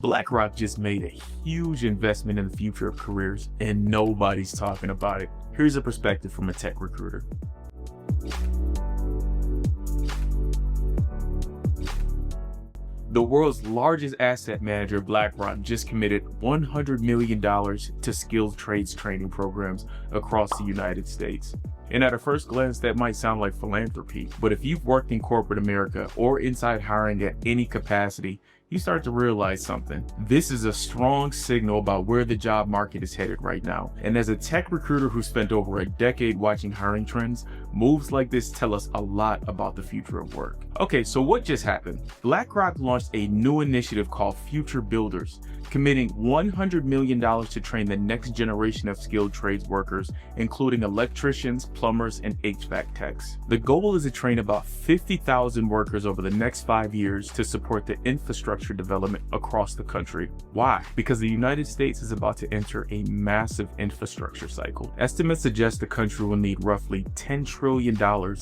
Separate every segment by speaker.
Speaker 1: BlackRock just made a huge investment in the future of careers, and nobody's talking about it. Here's a perspective from a tech recruiter. The world's largest asset manager, BlackRock, just committed $100 million to skilled trades training programs across the United States. And at a first glance, that might sound like philanthropy, but if you've worked in corporate America or inside hiring at any capacity, you start to realize something. This is a strong signal about where the job market is headed right now. And as a tech recruiter who spent over a decade watching hiring trends, moves like this tell us a lot about the future of work. Okay, so what just happened? BlackRock launched a new initiative called Future Builders, committing $100 million to train the next generation of skilled trades workers, including electricians, plumbers, and HVAC techs. The goal is to train about 50,000 workers over the next 5 years to support the infrastructure development across the country. Why? Because the United States is about to enter a massive infrastructure cycle. Estimates suggest the country will need roughly $10 trillion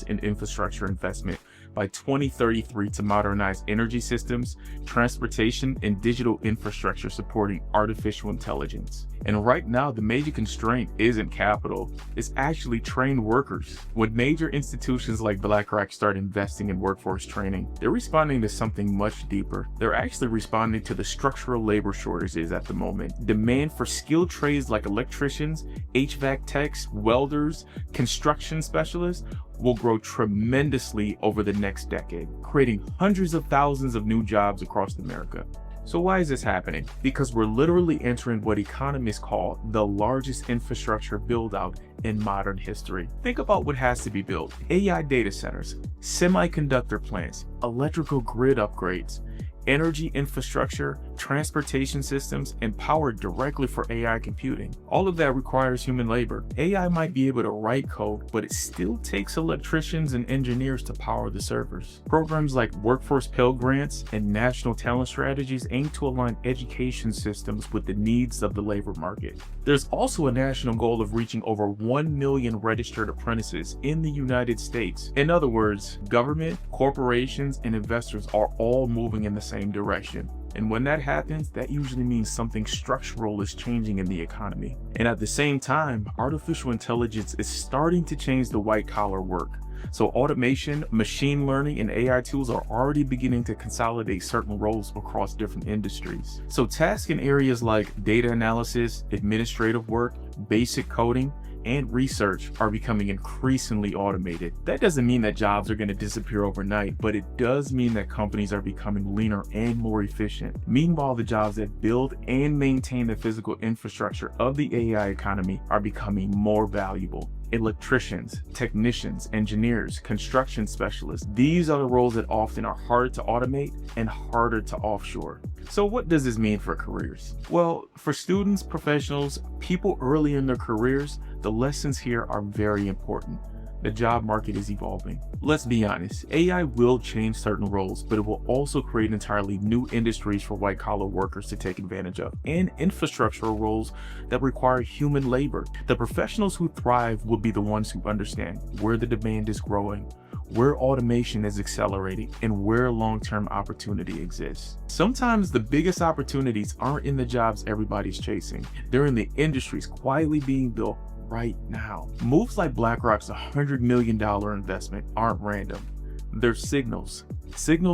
Speaker 1: in infrastructure investment by 2033 to modernize energy systems, transportation, and digital infrastructure supporting artificial intelligence. And right now, the major constraint isn't capital, it's actually trained workers. When major institutions like BlackRock start investing in workforce training, they're responding to something much deeper. They're actually responding to the structural labor shortages at the moment. Demand for skilled trades like electricians, HVAC techs, welders, construction specialists will grow tremendously over the next decade, creating hundreds of thousands of new jobs across America. So why is this happening? Because we're literally entering what economists call the largest infrastructure build-out in modern history. Think about what has to be built: AI data centers, semiconductor plants, electrical grid upgrades, energy infrastructure, transportation systems, and power directly for AI computing. All of that requires human labor. AI might be able to write code, but it still takes electricians and engineers to power the servers. Programs like Workforce Pell Grants and National Talent Strategies aim to align education systems with the needs of the labor market. There's also a national goal of reaching over 1 million registered apprentices in the United States. In other words, government, corporations, and investors are all moving in the same direction. And when that happens, that usually means something structural is changing in the economy. And at the same time, artificial intelligence is starting to change the white-collar work. So automation, machine learning, and AI tools are already beginning to consolidate certain roles across different industries. So tasks in areas like data analysis, administrative work, basic coding, and research are becoming increasingly automated. That doesn't mean that jobs are going to disappear overnight, but it does mean that companies are becoming leaner and more efficient. Meanwhile, the jobs that build and maintain the physical infrastructure of the AI economy are becoming more valuable. Electricians, technicians, engineers, construction specialists. These are the roles that often are harder to automate and harder to offshore. So what does this mean for careers? Well, for students, professionals, people early in their careers, the lessons here are very important. The job market is evolving. Let's be honest, AI will change certain roles, but it will also create entirely new industries for white-collar workers to take advantage of, and infrastructural roles that require human labor. The professionals who thrive will be the ones who understand where the demand is growing, where automation is accelerating, and where long-term opportunity exists. Sometimes the biggest opportunities aren't in the jobs everybody's chasing. They're in the industries quietly being built right now. Moves like BlackRock's $100 million investment aren't random. They're signals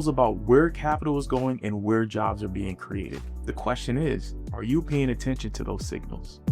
Speaker 1: about where capital is going and where jobs are being created. The question is, are you paying attention to those signals?